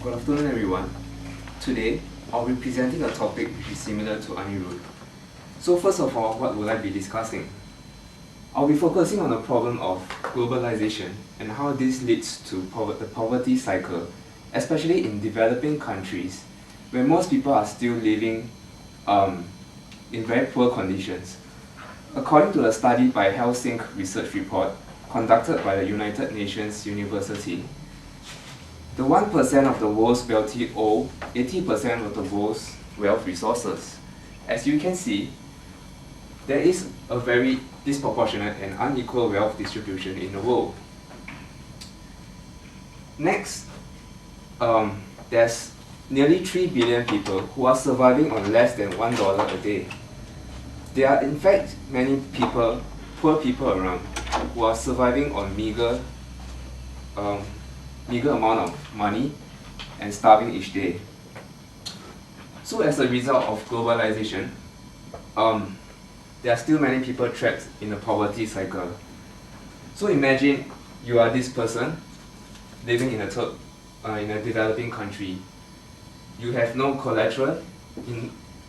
Good afternoon, everyone. Today, I'll be presenting a topic which is similar to Anirudh. So first of all, what will I be discussing? I'll be focusing on the problem of globalization and how this leads to the poverty cycle, especially in developing countries, where most people are still living in very poor conditions. According to a study by Helsinki Research Report, conducted by the United Nations University, the 1% of the world's wealthy own 80% of the world's wealth resources. As you can see, there is a very disproportionate and unequal wealth distribution in the world. Next, there's nearly 3 billion people who are surviving on less than $1 a day. There are in fact many people, poor people around, who are surviving on meager amount of money and starving each day. So as a result of globalization, there are still many people trapped in the poverty cycle. So imagine you are this person living in a developing country. You have no collateral.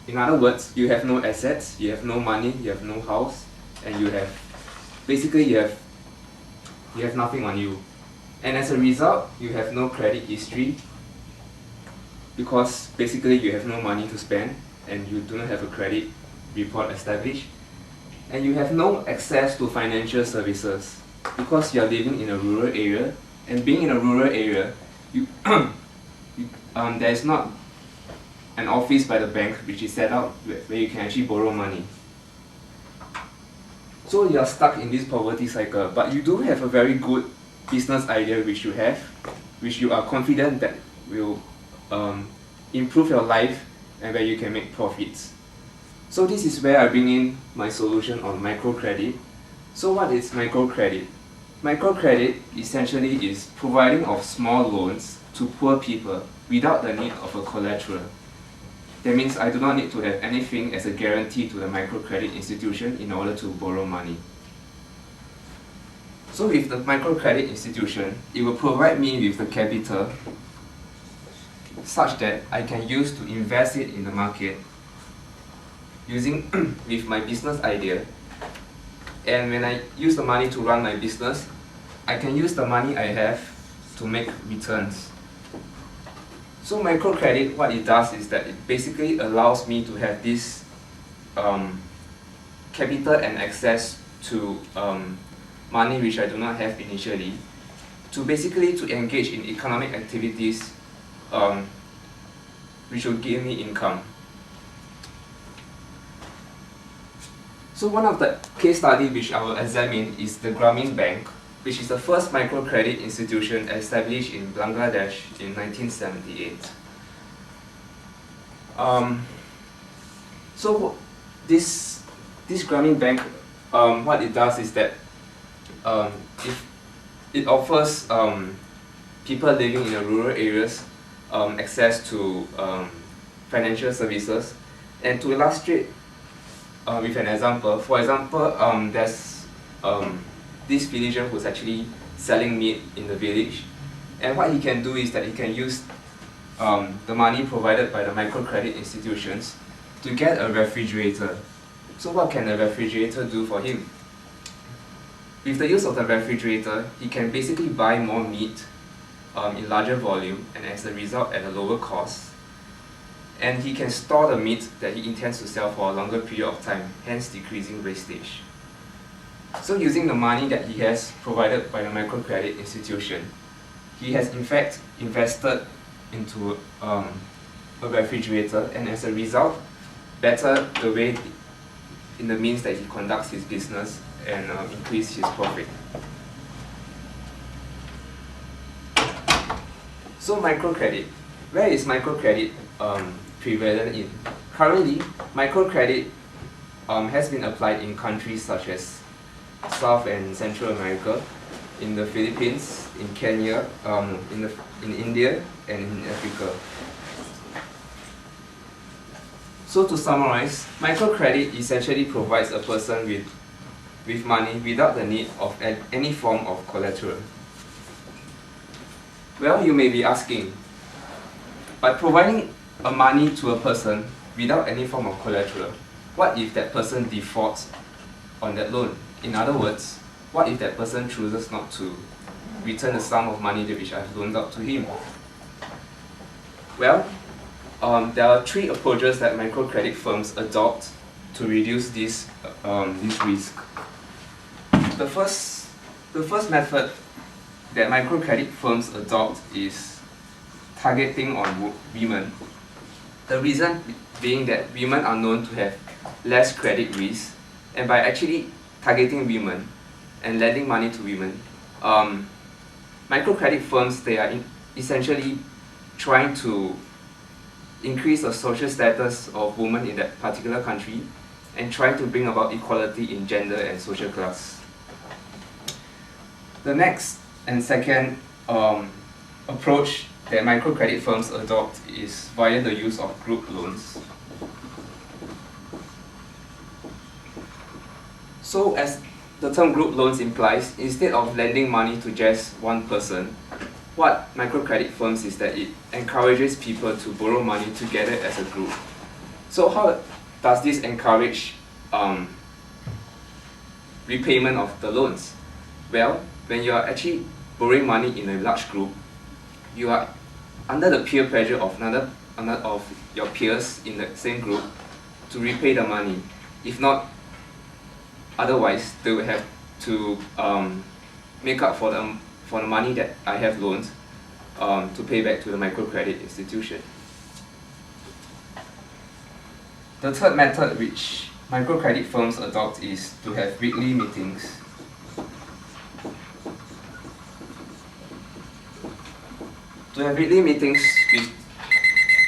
In other words, you have no assets, you have no money, you have no house, and you have nothing on you. And as a result, you have no credit history because basically you have no money to spend and you do not have a credit report established. And you have no access to financial services because you are living in a rural area, and being in a rural area, there is not an office by the bank which is set up where you can actually borrow money. So you are stuck in this poverty cycle, but you do have a very good business idea which you are confident that will improve your life and where you can make profits. So this is where I bring in my solution on microcredit. So what is microcredit? Microcredit essentially is providing of small loans to poor people without the need of a collateral. That means I do not need to have anything as a guarantee to the microcredit institution in order to borrow money. So with the microcredit institution, it will provide me with the capital such that I can use to invest it in the market using with my business idea. And when I use the money to run my business, I can use the money I have to make returns. So microcredit, what it does is that it basically allows me to have this capital and access to money which I do not have initially, to engage in economic activities which will give me income. So one of the case studies which I will examine is the Grameen Bank, which is the first microcredit institution established in Bangladesh in 1978. So this Grameen Bank, what it does is that it offers people living in the rural areas access to financial services. And to illustrate with an example, for example, there's this villager who's actually selling meat in the village, and what he can do is that he can use the money provided by the microcredit institutions to get a refrigerator. So what can a refrigerator do for him? With the use of the refrigerator, he can basically buy more meat in larger volume and as a result at a lower cost. And he can store the meat that he intends to sell for a longer period of time, hence decreasing wastage. So using the money that he has provided by the microcredit institution, he has in fact invested into a refrigerator, and as a result, better the way in the means that he conducts his business and increase his profit. So microcredit, where is microcredit prevalent in? Currently, microcredit has been applied in countries such as South and Central America, in the Philippines, in Kenya, in India, and in Africa. So to summarize, microcredit essentially provides a person with money without the need of any form of collateral. Well, you may be asking, by providing a money to a person without any form of collateral, what if that person defaults on that loan? In other words, what if that person chooses not to return the sum of money which I've loaned out to him? Well, there are three approaches that microcredit firms adopt to reduce this risk. The first method that microcredit firms adopt is targeting on women. The reason being that women are known to have less credit risk, and by actually targeting women and lending money to women, microcredit firms, they are essentially trying to increase the social status of women in that particular country and trying to bring about equality in gender and social class. The next and second approach that microcredit firms adopt is via the use of group loans. So as the term group loans implies, instead of lending money to just one person, what microcredit firms is that it encourages people to borrow money together as a group. So how does this encourage repayment of the loans? Well, when you are actually borrowing money in a large group, you are under the peer pressure of another of your peers in the same group to repay the money. If not, otherwise they will have to make up for the money that I have loaned to pay back to the microcredit institution. The third method which microcredit firms adopt is to have weekly meetings. To have weekly meetings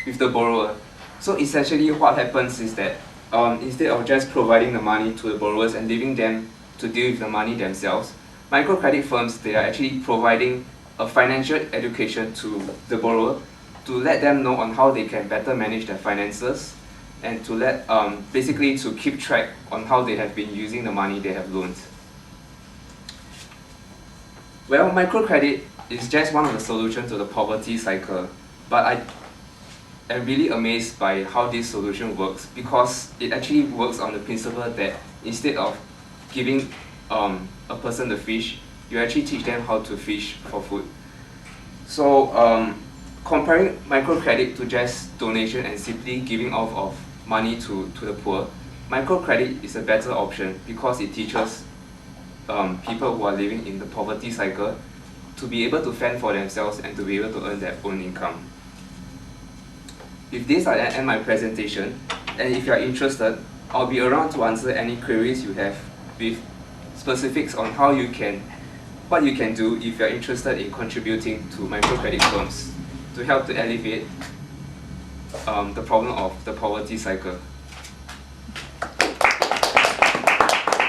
with the borrower. So essentially what happens is that instead of just providing the money to the borrowers and leaving them to deal with the money themselves, microcredit firms, they are actually providing a financial education to the borrower to let them know on how they can better manage their finances and to let basically to keep track on how they have been using the money they have loaned. Well, microcredit is just one of the solutions to the poverty cycle, but I am really amazed by how this solution works, because it actually works on the principle that instead of giving a person the fish, you actually teach them how to fish for food. So comparing microcredit to just donation and simply giving off of money to the poor, microcredit is a better option because it teaches people who are living in the poverty cycle to be able to fend for themselves and to be able to earn their own income. With this, I end my presentation, and if you are interested, I'll be around to answer any queries you have with specifics on what you can do if you are interested in contributing to microcredit firms to help to alleviate the problem of the poverty cycle.